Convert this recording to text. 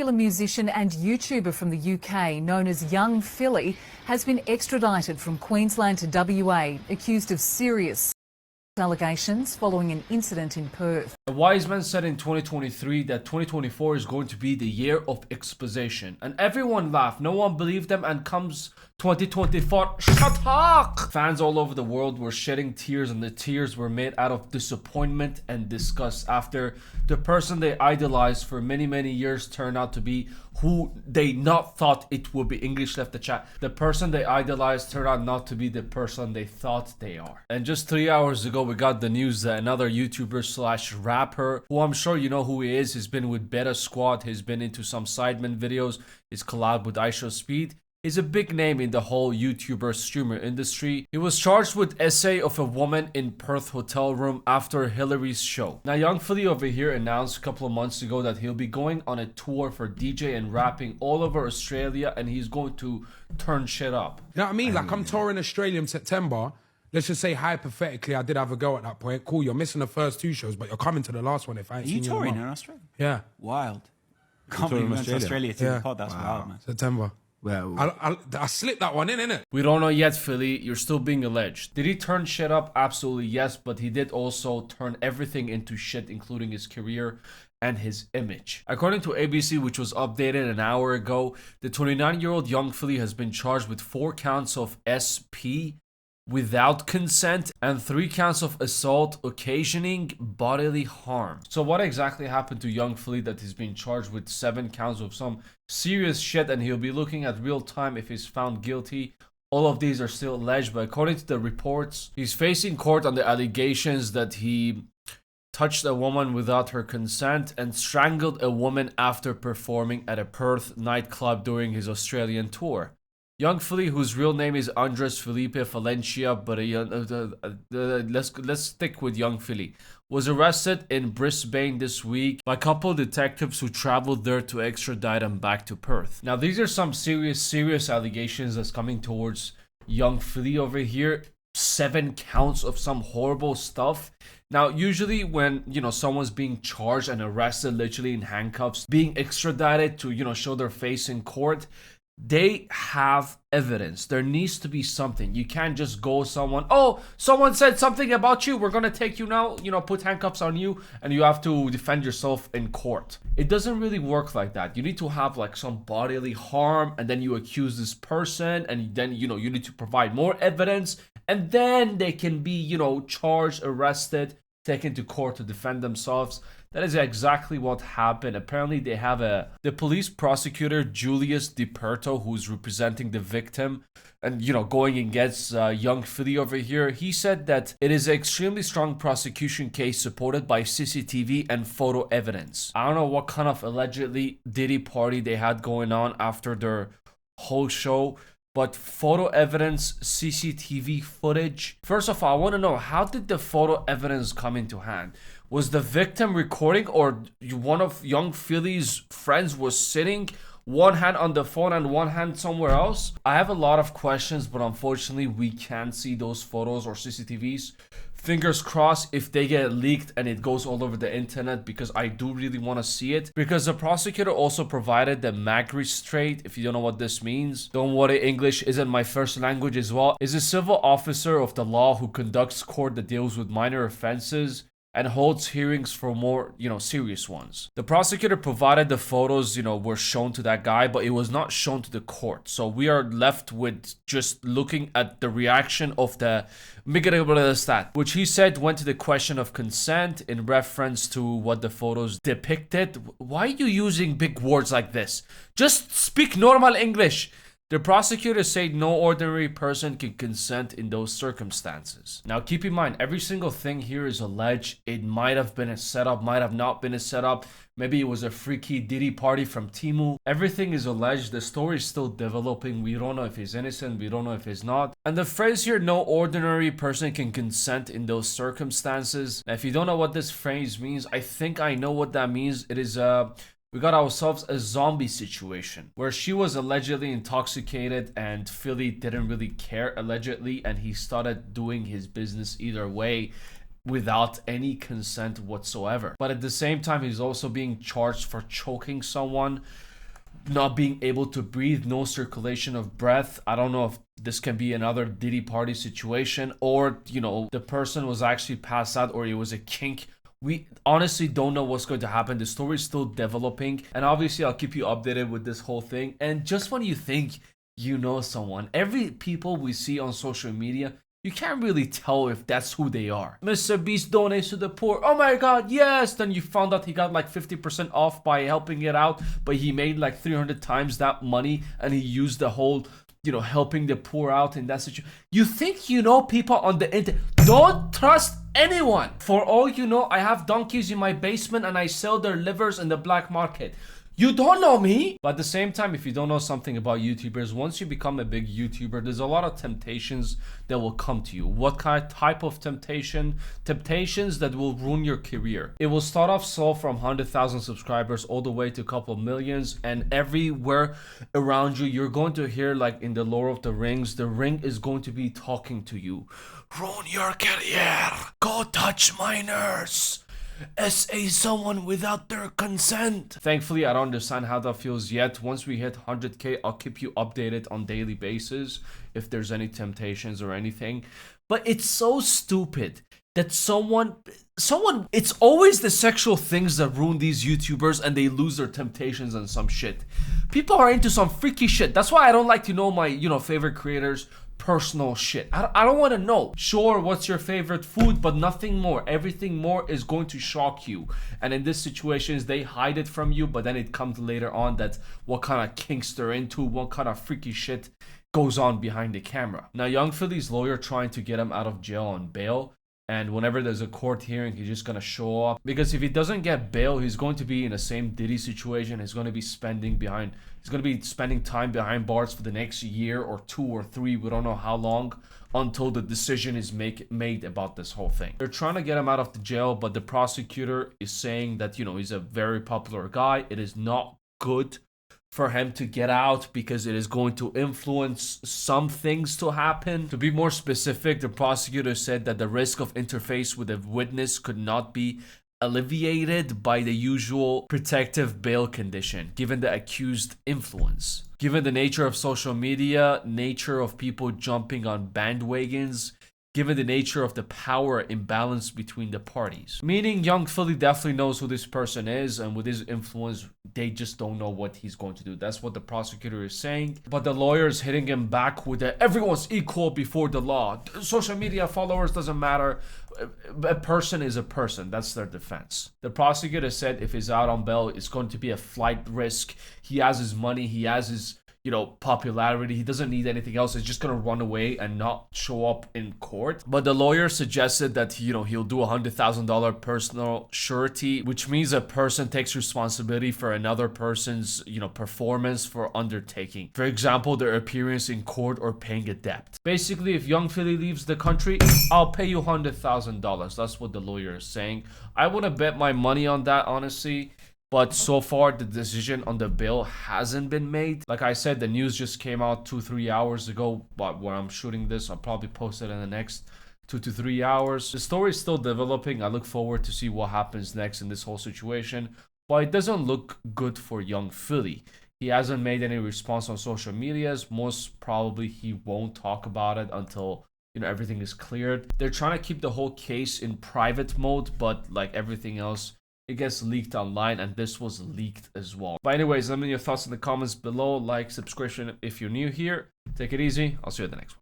Popular musician and YouTuber from the UK known as Young Philly has been extradited from Queensland to WA, accused of serious allegations following an incident in Perth. A wise man said in 2023 that 2024 is going to be the year of exposition, and everyone laughed. No one believed them, and comes 2024, shut up! Fans all over the world were shedding tears, and the tears were made out of disappointment and disgust after the person they idolized for many years turned out to be who they not thought it would be. English left the chat. The person they idolized turned out not to be the person they thought they are. And just 3 hours ago, we got the news that another YouTuber slash rapper, who I'm sure you know who he is, he's been with Beta Squad, he's been into some Sidemen videos, he's collabed with IShowSpeed. He's a big name in the whole YouTuber streamer industry. He was charged with essay of a woman in Perth hotel room after Hillary's show. Now, Young Philly over here announced a couple of months ago that he'll be going on a tour for DJ and rapping all over Australia, and he's going to turn shit up. You know what I mean? Like, I'm touring Australia in September. Let's just say, hypothetically, I did have a go at that point. Cool, you're missing the first 2 shows, but you're coming to the last one if I ain't seen you. Are you touring in Australia? Yeah. Wild. Can't believe you went to Australia to the pod. That's wild, man. September. Well, I slipped that one in, innit? We don't know yet, Philly. You're still being alleged. Did he turn shit up? Absolutely yes, but he did also turn everything into shit, including his career and his image. According to ABC, which was updated an hour ago, the 29-year-old Young Philly has been charged with 4 counts of SP without consent and 3 counts of assault occasioning bodily harm. So what exactly happened to Young Philly that he's been charged with 7 counts of some serious shit, and he'll be looking at real time if he's found guilty? All of these are still alleged, but according to the reports, he's facing court on the allegations that he touched a woman without her consent and strangled a woman after performing at a Perth nightclub during his Australian tour. Young Philly, whose real name is Andres Felipe Valencia, but let's stick with Young Philly, was arrested in Brisbane this week by a couple of detectives who traveled there to extradite him back to Perth. Now, these are some serious allegations that's coming towards Young Philly over here. 7 counts of some horrible stuff. Now, usually when, someone's being charged and arrested literally in handcuffs, being extradited to, show their face in court, they have evidence. There needs to be something. You can't just go someone said something about you, we're gonna take you now, put handcuffs on you, and you have to defend yourself in court. It doesn't really work like that. You need to have like some bodily harm, and then you accuse this person, and then you need to provide more evidence, and then they can be charged, arrested, taken to court to defend themselves. That is exactly what happened. Apparently, they have the police prosecutor, Julius DiPerto, who's representing the victim and, going against Young Philly over here. He said that it is an extremely strong prosecution case supported by CCTV and photo evidence. I don't know what kind of allegedly Diddy party they had going on after their whole show, but photo evidence, CCTV footage. First of all, I want to know, how did the photo evidence come into hand? Was the victim recording, or one of Young Philly's friends was sitting, one hand on the phone and one hand somewhere else? I have a lot of questions, but unfortunately we can't see those photos or CCTVs. Fingers crossed if they get leaked and it goes all over the internet, because I do really want to see it. Because the prosecutor also provided the magistrate. If you don't know what this means, don't worry, English isn't my first language as well. Is a civil officer of the law who conducts court that deals with minor offenses and holds hearings for more, serious ones. The prosecutor provided the photos, were shown to that guy, but it was not shown to the court. So we are left with just looking at the reaction of the stat, which he said went to the question of consent in reference to what the photos depicted. Why are you using big words like this? Just speak normal English. The prosecutor said no ordinary person can consent in those circumstances. Now, keep in mind, every single thing here is alleged. It might have been a setup, might have not been a setup. Maybe it was a freaky Diddy party from Temu. Everything is alleged. The story is still developing. We don't know if he's innocent. We don't know if he's not. And the phrase here, no ordinary person can consent in those circumstances. Now, if you don't know what this phrase means, I think I know what that means. It is we got ourselves a zombie situation where she was allegedly intoxicated and Philly didn't really care, allegedly, and he started doing his business either way without any consent whatsoever. But at the same time, he's also being charged for choking someone. not being able to breathe, no circulation of breath. I don't know if this can be another Diddy party situation, or, you know, the person was actually passed out, or it was a kink. We honestly don't know what's going to happen. The story is still developing, and obviously I'll keep you updated with this whole thing. And just when you think you know someone, every people we see on social media, you can't really tell if that's who they are. Mr. Beast donates to the poor. Oh my god, yes! Then you found out he got like 50% off by helping it out, but he made like 300 times that money, and he used the whole, you know, helping the poor out in that situation. You think you know people on the internet. Don't trust anyone. For all you know, I have donkeys in my basement and I sell their livers in the black market. You don't know me. But at the same time, if you don't know something about YouTubers, once you become a big YouTuber, there's a lot of temptations that will come to you. What type of temptation? Temptations that will ruin your career. It will start off slow from 100,000 subscribers all the way to a couple of millions, and everywhere around you, you're going to hear, like in the Lord of the Rings, the ring is going to be talking to you. Ruin your career. Go touch minors. SA someone without their consent. Thankfully, I don't understand how that feels yet. Once we hit 100k, I'll keep you updated on daily basis if there's any temptations or anything. But it's so stupid that someone, it's always the sexual things that ruin these YouTubers, and they lose their temptations and some shit. People are into some freaky shit. That's why I don't like to know my, you know, favorite creators' personal shit. I don't want to know. Sure, what's your favorite food, but nothing more. Everything more is going to shock you. And in this situations, they hide it from you, but then it comes later on that what kind of kinks they're into, what kind of freaky shit goes on behind the camera. Now, Young Philly's lawyer trying to get him out of jail on bail. And whenever there's a court hearing, he's just gonna show up. Because if he doesn't get bail, he's going to be in the same Diddy situation. He's gonna be spending time behind bars for the next year or 2 or 3. We don't know how long, until the decision is made about this whole thing. They're trying to get him out of the jail, but the prosecutor is saying that, you know, he's a very popular guy. It is not good for him to get out because it is going to influence some things to happen. To be more specific, the prosecutor said that the risk of interface with a witness could not be alleviated by the usual protective bail condition, given the accused influence. Given the nature of social media, nature of people jumping on bandwagons, given the nature of the power imbalance between the parties. Meaning Young Philly definitely knows who this person is, and with his influence, they just don't know what he's going to do. That's what the prosecutor is saying. But the lawyer is hitting him back with the everyone's equal before the law. Social media followers doesn't matter. A person is a person. That's their defense. The prosecutor said if he's out on bail, it's going to be a flight risk. He has his money. He has his, you know, popularity. He doesn't need anything else. He's just gonna run away and not show up in court. But the lawyer suggested that, you know, he'll do $100,000 personal surety, which means a person takes responsibility for another person's, you know, performance for undertaking. For example, their appearance in court or paying a debt. Basically, if Young Philly leaves the country, I'll pay you $100,000. That's what the lawyer is saying. I wouldn't bet my money on that, honestly. But so far, the decision on the bill hasn't been made. Like I said, the news just came out 2-3 hours ago. But when I'm shooting this, I'll probably post it in the next 2 to 3 hours. The story is still developing. I look forward to see what happens next in this whole situation. But it doesn't look good for Young Philly. He hasn't made any response on social medias. Most probably he won't talk about it until, you know, everything is cleared. They're trying to keep the whole case in private mode, but like everything else, it gets leaked online, and this was leaked as well. But anyways, let me know your thoughts in the comments below. Like, subscription if you're new here. Take it easy. I'll see you at the next one.